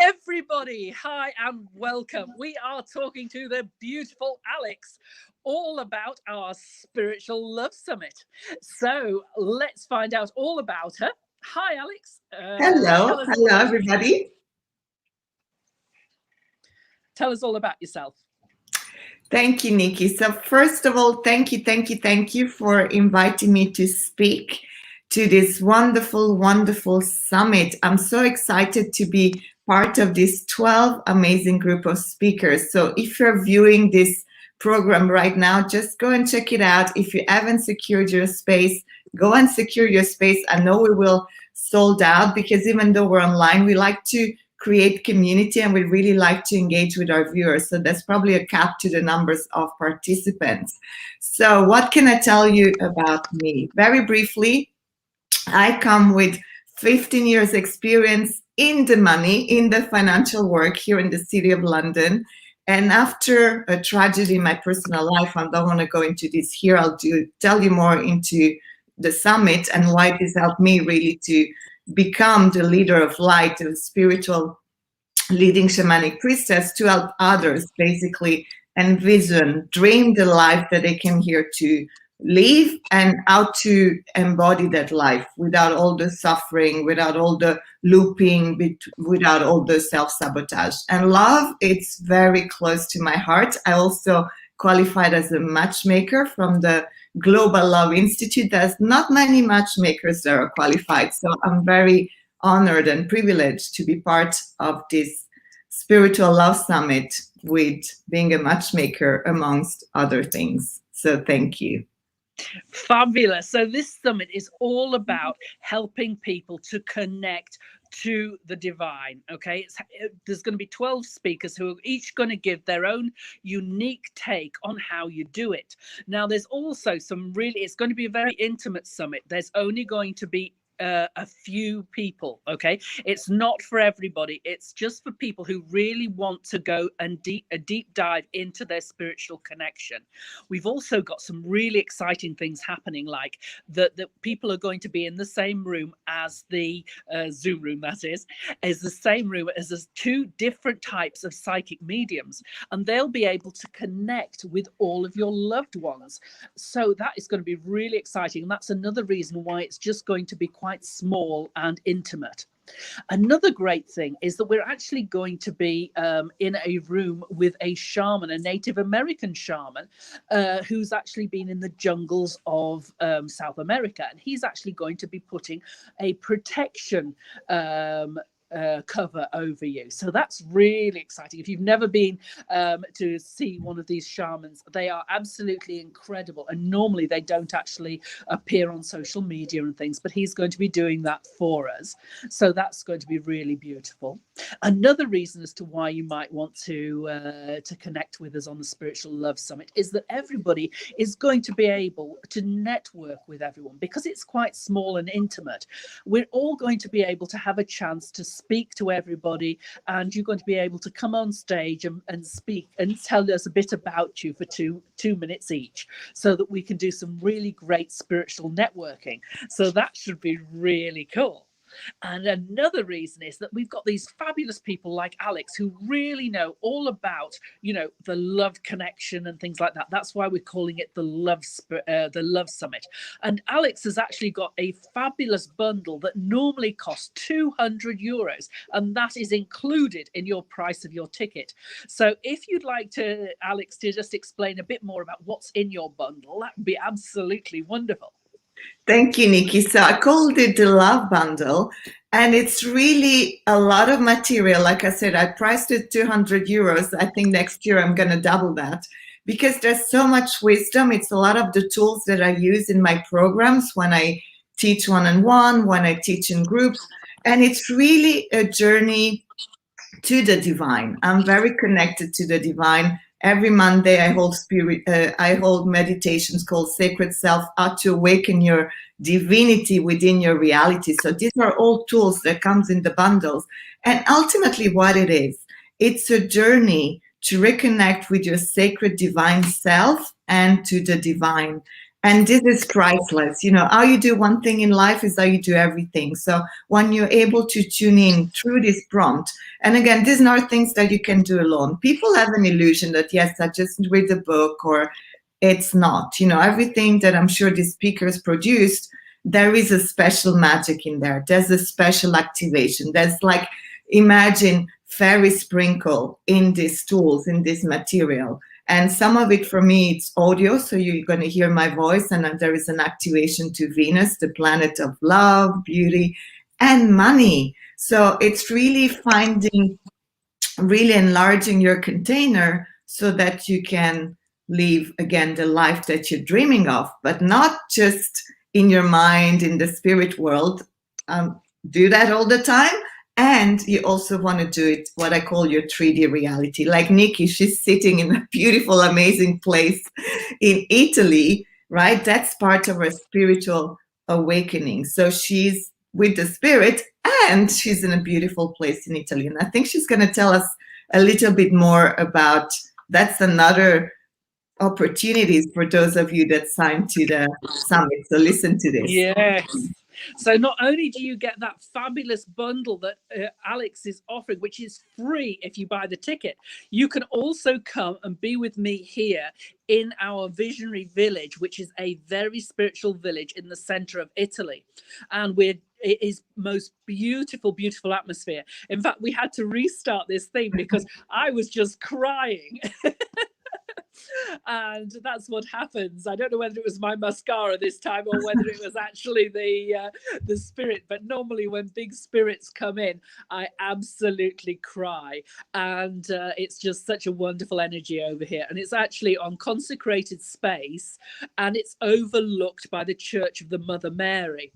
everybody. Hi and welcome. We are talking to the beautiful Alex all about our Spiritual Love Summit. So let's find out all about her. Hi, Alex. Hello, everybody. Tell us all about yourself. Thank you, Nikki. So first of all, thank you for inviting me to speak to this wonderful summit. I'm so excited to be part of this 12 amazing group of speakers. So if you're viewing this program right now, just go and check it out. If you haven't secured your space, go and secure your space. I know we will sold out because even though we're online, we like to create community and we really like to engage with our viewers. So there's probably a cap to the numbers of participants. So what can I tell you about me? Very briefly, I come with 15 years experience in the money, in the financial work here in the city of London. And after a tragedy in my personal life, I don't want to go into this here, tell you more into the summit and why this helped me really to become the leader of light, a spiritual leading shamanic priestess, to help others basically envision, dream the life that they came here to live and how to embody that life without all the suffering, without all the looping, without all the self-sabotage. And love, it's very close to my heart. I also qualified as a matchmaker from the Global Love Institute. There's not many matchmakers that are qualified. So I'm very honored and privileged to be part of this Spiritual Love Summit with being a matchmaker amongst other things. So thank you. Fabulous. So this summit is all about helping people to connect to the divine. Okay, there's going to be 12 speakers who are each going to give their own unique take on how you do it. Now there's also it's going to be a very intimate summit. There's only going to be a few people. Okay, it's not for everybody. It's just for people who really want to go and a deep dive into their spiritual connection. We've also got some really exciting things happening, like that people are going to be in the same room as the Zoom room, that is the same room as there's two different types of psychic mediums, and they'll be able to connect with all of your loved ones. So that is going to be really exciting, and that's another reason why it's just going to be quite small and intimate. Another great thing is that we're actually going to be in a room with a shaman, a Native American shaman, who's actually been in the jungles of South America, and he's actually going to be putting a protection cover over you. So that's really exciting. If you've never been to see one of these shamans, they are absolutely incredible, and normally they don't actually appear on social media and things, but he's going to be doing that for us. So that's going to be really beautiful. Another reason as to why you might want to connect with us on the Spiritual Love Summit is that everybody is going to be able to network with everyone, because it's quite small and intimate. We're all going to be able to have a chance to speak to everybody, and you're going to be able to come on stage and speak and tell us a bit about you for two minutes each, so that we can do some really great spiritual networking. So that should be really cool. And another reason is that we've got these fabulous people like Alex who really know all about, the love connection and things like that. That's why we're calling it the Love Summit. And Alex has actually got a fabulous bundle that normally costs €200, and that is included in your price of your ticket. So if you'd like to, Alex, to just explain a bit more about what's in your bundle, that would be absolutely wonderful. Thank you, Nikki. So I called it the Love Bundle, and it's really a lot of material. Like I said, I priced it €200. I think next year I'm going to double that, because there's so much wisdom. It's a lot of the tools that I use in my programs when I teach one-on-one, when I teach in groups, and it's really a journey to the divine. I'm very connected to the divine. Every Monday, I hold meditations called Sacred Self, how to awaken your divinity within your reality. So these are all tools that comes in the bundles. And ultimately what it is, it's a journey to reconnect with your sacred divine self and to the divine. And this is priceless. How you do one thing in life is how you do everything. So when you're able to tune in through this prompt, and again, these are not things that you can do alone. People have an illusion that, yes, I just read a book, or it's not. Everything that I'm sure these speakers produced, there is a special magic in there. There's a special activation. There's like, imagine fairy sprinkle in these tools, in this material. And some of it for me, it's audio. So you're going to hear my voice, and then there is an activation to Venus, the planet of love, beauty, and money. So it's really really enlarging your container so that you can live again the life that you're dreaming of, but not just in your mind, in the spirit world. Do that all the time. And you also want to do it, what I call your 3D reality. Like Nikki, she's sitting in a beautiful, amazing place in Italy, right? That's part of her spiritual awakening. So she's with the spirit, and she's in a beautiful place in Italy. And I think she's going to tell us a little bit more about, that's another opportunities for those of you that signed to the summit. So listen to this. Yes. So not only do you get that fabulous bundle that Alex is offering, which is free if you buy the ticket, you can also come and be with me here in our visionary village, which is a very spiritual village in the center of Italy. And it is most beautiful, beautiful atmosphere. In fact, we had to restart this thing because I was just crying. And that's what happens. I don't know whether it was my mascara this time or whether it was actually the spirit, but normally when big spirits come in, I absolutely cry. And it's just such a wonderful energy over here. And it's actually on consecrated space, and it's overlooked by the Church of the Mother Mary.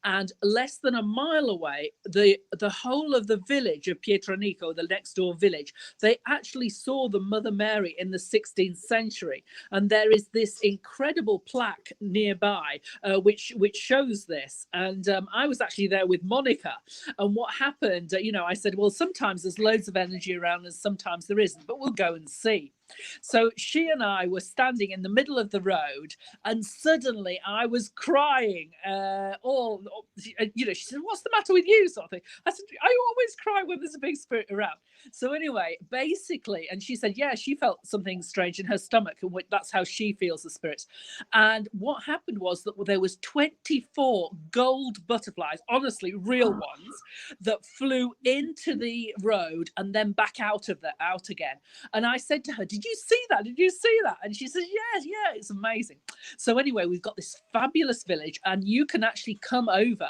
And less than a mile away, the whole of the village of Pietranico, the next door village, they actually saw the Mother Mary in the 16th century. And there is this incredible plaque nearby which shows this. And I was actually there with Monica. And what happened, I said, well, sometimes there's loads of energy around and sometimes there isn't, but we'll go and see. So she and I were standing in the middle of the road, and suddenly I was crying. She said, "What's the matter with you?" sort of thing. I said, "I always cry when there's a big spirit around." So anyway, basically, and she said, yeah, she felt something strange in her stomach, and that's how she feels the spirits. And what happened was that there was 24 gold butterflies, honestly, real ones, that flew into the road and then back out again. And I said to her, "Did you see that? Did you see that?" And she says, yeah, it's amazing. So anyway, we've got this fabulous village, and you can actually come over.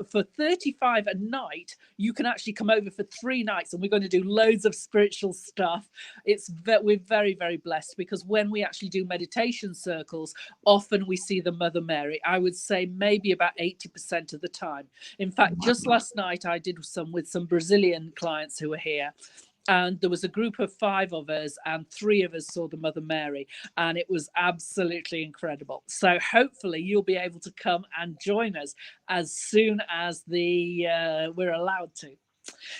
For 35 a night, you can actually come over for 3 nights, and we're going to do loads of spiritual stuff. We're very, very blessed, because when we actually do meditation circles, often we see the Mother Mary. I would say maybe about 80% of the time. In fact, just last night I did some with some Brazilian clients who were here. And there was a group of 5 of us, and 3 of us saw the Mother Mary, and it was absolutely incredible. So hopefully you'll be able to come and join us as soon as we're allowed to.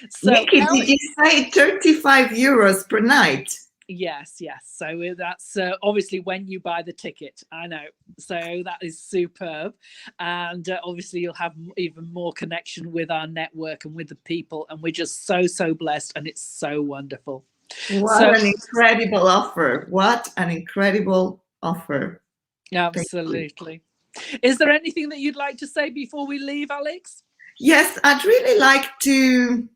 So, Nikki, did you say 35 euros per night? Yes. So that's obviously when you buy the ticket. I know. So that is superb. And obviously you'll have even more connection with our network and with the people. And we're just so blessed. And it's so wonderful. What an incredible offer. What an incredible offer. Absolutely. Is there anything that you'd like to say before we leave, Alex? Yes, I'd really like to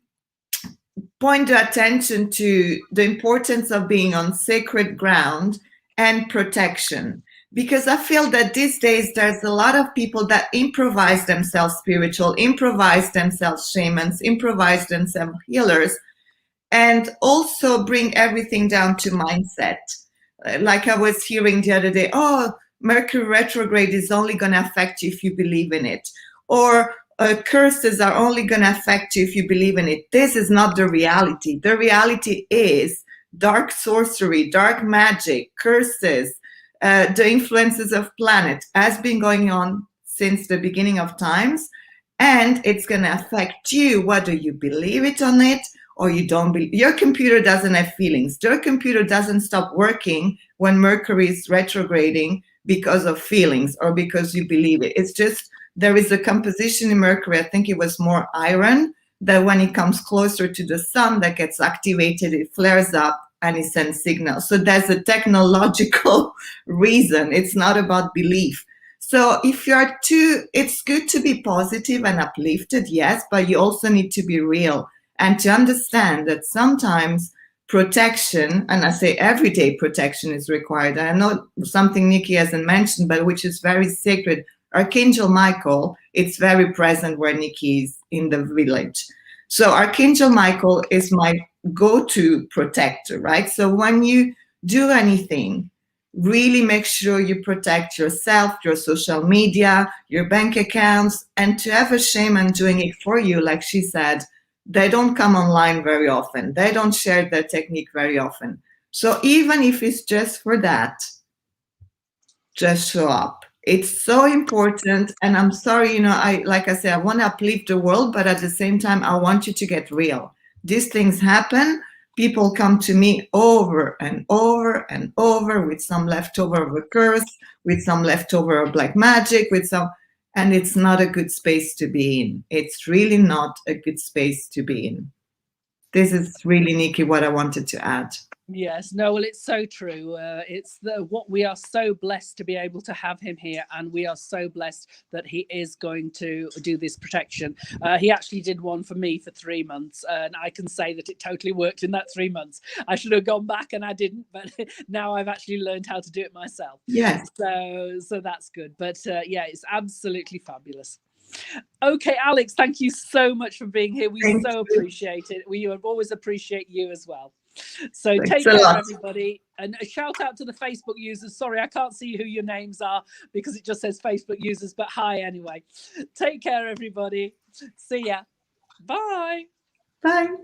point the attention to the importance of being on sacred ground and protection, because I feel that these days there's a lot of people that improvise themselves spiritual, improvise themselves shamans, improvise themselves healers, and also bring everything down to mindset. Like I was hearing the other day, Mercury retrograde is only going to affect you if you believe in it, or curses are only going to affect you if you believe in it. This is not the reality. The reality is dark sorcery, dark magic, curses, the influences of planet has been going on since the beginning of times, and it's going to affect you whether you believe it on it or you don't believe. Your computer doesn't have feelings. Your computer doesn't stop working when Mercury is retrograding because of feelings or because you believe it. It's just there is a composition in Mercury, I think it was more iron, that when it comes closer to the sun, that gets activated, it flares up and it sends signals. So there's a technological reason. It's not about belief. So if you're it's good to be positive and uplifted, yes, but you also need to be real and to understand that sometimes protection, and I say everyday protection is required. I know something Nikki hasn't mentioned, but which is very sacred. Archangel Michael, it's very present where Nikki is in the village. So Archangel Michael is my go-to protector, right? So when you do anything, really make sure you protect yourself, your social media, your bank accounts, and to have a shaman doing it for you, like she said, they don't come online very often. They don't share their technique very often. So even if it's just for that, just show up. It's so important. And I'm sorry, like I said, I want to uplift the world, but at the same time, I want you to get real. These things happen. People come to me over and over and over with some leftover of a curse, with some leftover of black magic, and it's not a good space to be in. It's really not a good space to be in. This is really, Nikki, what I wanted to add. Yes, no, well, it's so true. It's what we are so blessed to be able to have him here, and we are so blessed that he is going to do this protection. He actually did one for me for 3 months, and I can say that it totally worked in that 3 months. I should have gone back and I didn't, but now I've actually learned how to do it myself. Yes. So that's good. But yeah, it's absolutely fabulous. Okay, Alex, thank you so much for being here. We appreciate it. We always appreciate you as well. So take care, everybody. And a shout out to the Facebook users. Sorry, I can't see who your names are because it just says Facebook users, but hi anyway. Take care, everybody. See ya. Bye. Bye.